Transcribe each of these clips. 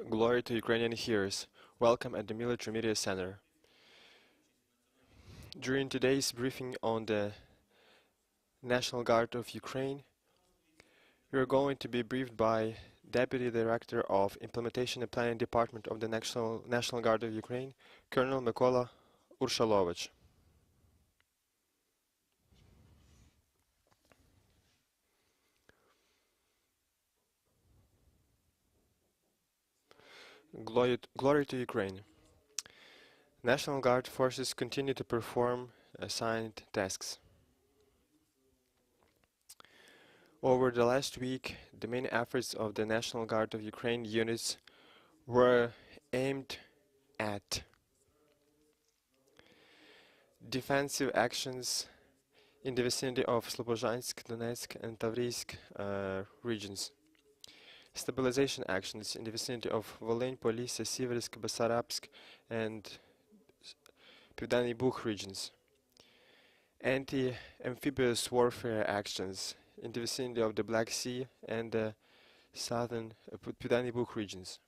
Glory to Ukrainian heroes. Welcome at the Military Media Center. During today's briefing on the National Guard of Ukraine, we are going to be briefed by Deputy Director of Implementation and Planning Department of the National Guard of Ukraine, Colonel Mykola Urshalovych. Glory to Ukraine. National Guard forces continue to perform assigned tasks. Over the last week, the main efforts of the National Guard of Ukraine units were aimed at defensive actions in the vicinity of Slobozhansk, Donetsk, and Tavriisk regions, stabilization actions in the vicinity of Volyn, Polissa, Siversk, Basarabsk, and Pivdennyi Bukh regions, anti-amphibious warfare actions in the vicinity of the Black Sea and the southern Pivdennyi Bukh regions,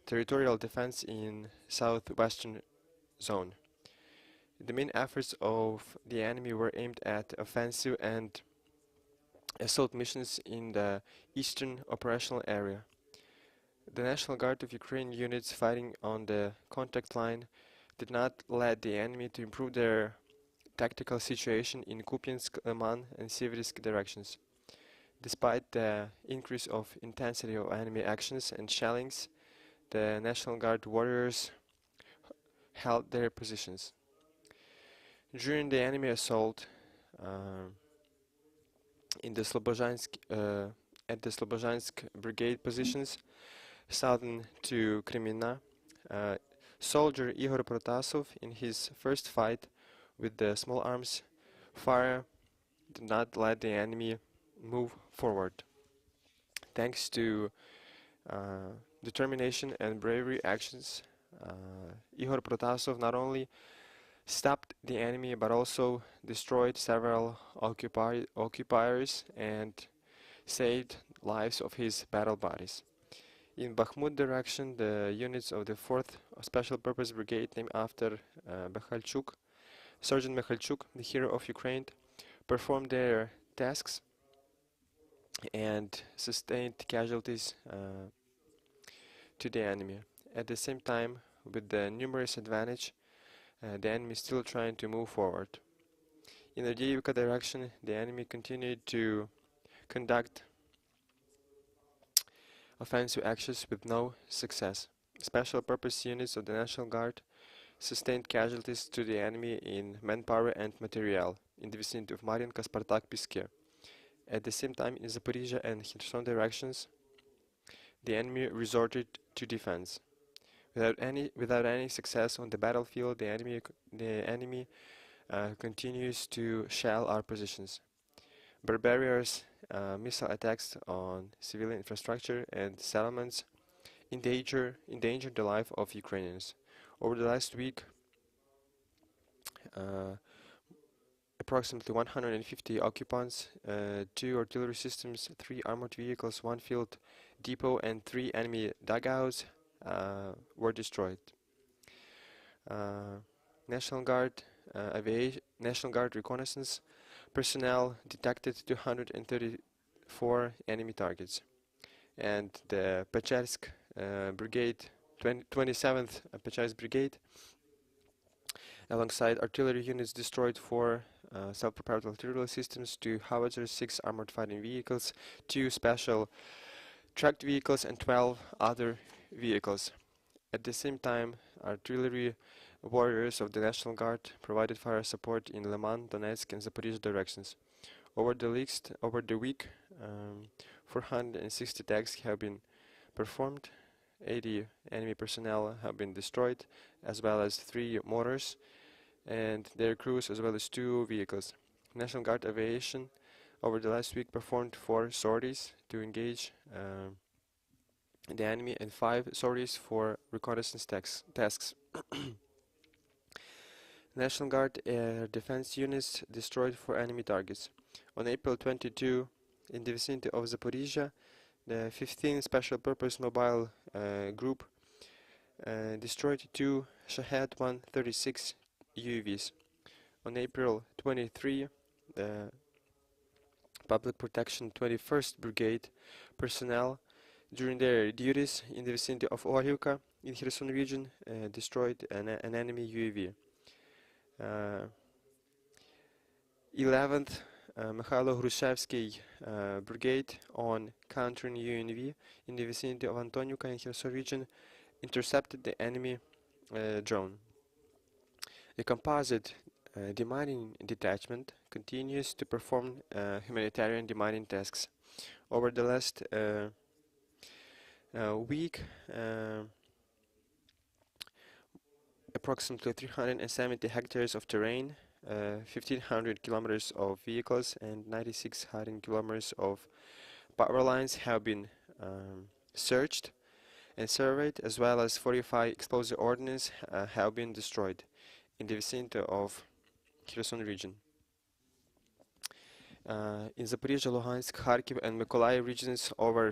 territorial defense in southwestern zone. The main efforts of the enemy were aimed at offensive and assault missions in the eastern operational area. The National Guard of Ukraine units fighting on the contact line did not let the enemy to improve their tactical situation in Kupiansk, Liman, and Siversk directions. Despite the increase of intensity of enemy actions and shellings, the National Guard warriors held their positions. During the enemy assault at the Slobozhansk brigade positions, southern to Kremina, soldier Igor Protasov, in his first fight with the small arms fire, did not let the enemy move forward. Thanks to determination and bravery actions, Igor Protasov not only stopped the enemy but also destroyed several occupiers and saved lives of his battle buddies. In Bakhmut direction, the units of the 4th Special Purpose Brigade, named after Sergeant Mikhailchuk, the hero of Ukraine, performed their tasks and sustained casualties to the enemy. At the same time, with the numerous advantage, the enemy is still trying to move forward. In the Avdiivka direction, the enemy continued to conduct offensive actions with no success. Special purpose units of the National Guard sustained casualties to the enemy in manpower and material in the vicinity of Mariinka, Spartak, Piske. At the same time, in Zaporizhia and Kherson directions, the enemy resorted to defense. Without any success on the battlefield, the enemy continues to shell our positions. Barbarous missile attacks on civilian infrastructure and settlements endanger the life of Ukrainians. Over the last week, approximately 150 occupants, 2 artillery systems, 3 armored vehicles, 1 field depot, and 3 enemy dugouts were destroyed. National Guard reconnaissance personnel detected 234 enemy targets, and the Pechersk Brigade, 27th Pechersk Brigade, alongside artillery units, destroyed 4 self-propelled artillery systems, 2 howitzers, 6 armored fighting vehicles, 2 special tracked vehicles, and 12 other vehicles. At the same time, artillery warriors of the National Guard provided fire support in Liman, Donetsk, and Zaporizhia directions. Over the week, 460 attacks have been performed, 80 enemy personnel have been destroyed, as well as 3 mortars and their crews, as well as 2 vehicles. National Guard aviation over the last week performed 4 sorties to engage the enemy and 5 sorties for reconnaissance tasks. National Guard air defense units destroyed 4 enemy targets. On April 22, in the vicinity of Zaporizhia, The 15th Special Purpose Mobile Group destroyed two Shahed 136 UAVs. On April 23, the Public Protection 21st Brigade personnel, during their duties in the vicinity of Orivka in Kherson region, destroyed an enemy UAV. 11th Mykola Brigade, on countering UNV in the vicinity of Antoniuka in Kherson region, intercepted the enemy drone. The composite demining detachment continues to perform humanitarian demining tasks. Over the last week, approximately 370 hectares of terrain, 1,500 kilometers of vehicles, and 9,600 kilometers of power lines have been searched and surveyed, as well as 45 explosive ordnance have been destroyed in the vicinity of Kherson region. In Zaporizhzhia, Luhansk, Kharkiv, and Mykola regions, over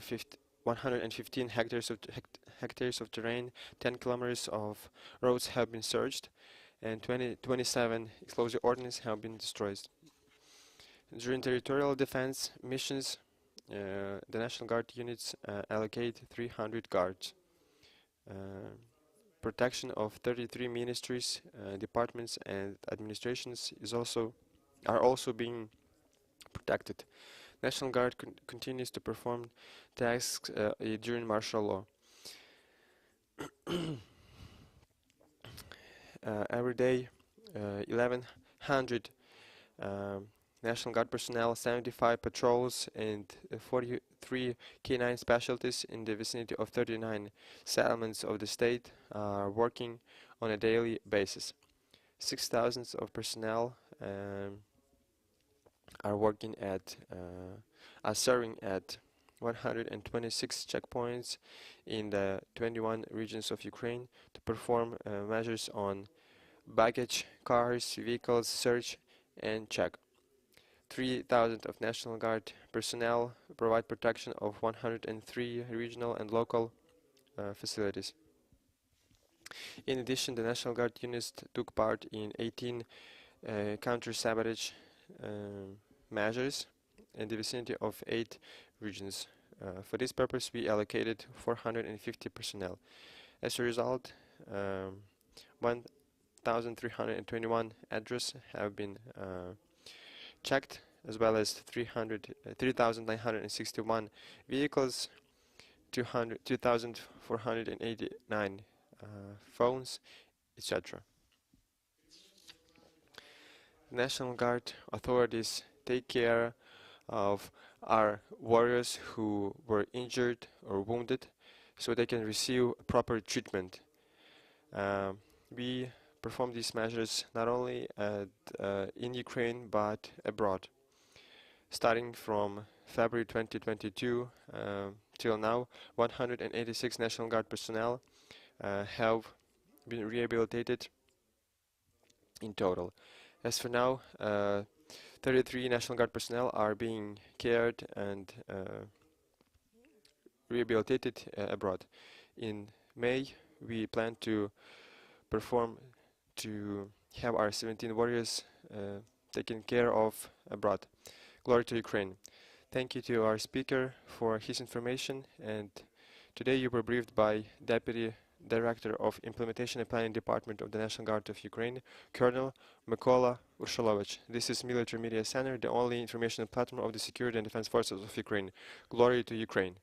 115 hectares of terrain, 10 kilometers of roads have been searched, and 27 explosive ordnance have been destroyed. During territorial defense missions, the National Guard units allocate 300 guards. Protection of 33 ministries, departments, and administrations are also being protected. National Guard continues to perform tasks during martial law. Every day, 1,100 National Guard personnel, 75 patrols, and 43 K9 specialties in the vicinity of 39 settlements of the state are working on a daily basis. 6,000 of personnel are serving at 126 checkpoints in the 21 regions of Ukraine to perform measures on baggage, cars, vehicles, search and check. 3,000 of National Guard personnel provide protection of 103 regional and local facilities. In addition, the National Guard units took part in 18 counter-sabotage measures in the vicinity of 8 regions. For this purpose, we allocated 450 personnel. As a result, 1,321 addresses have been checked, as well as 3,961 vehicles, 2,489 phones, etc. National Guard authorities take care of our warriors who were injured or wounded, so they can receive proper treatment. We perform these measures not only in Ukraine but abroad. Starting from February 2022 till now, 186 National Guard personnel have been rehabilitated in total. As for now, 33 National Guard personnel are being cared and rehabilitated abroad. In May, we plan to have our 17 warriors taken care of abroad. Glory to Ukraine. Thank you to our speaker for his information, and today you were briefed by Deputy Director of Implementation and Planning Department of the National Guard of Ukraine, Colonel Mykola Urshalovych. This is Military Media Center, the only information platform of the Security and Defense Forces of Ukraine. Glory to Ukraine.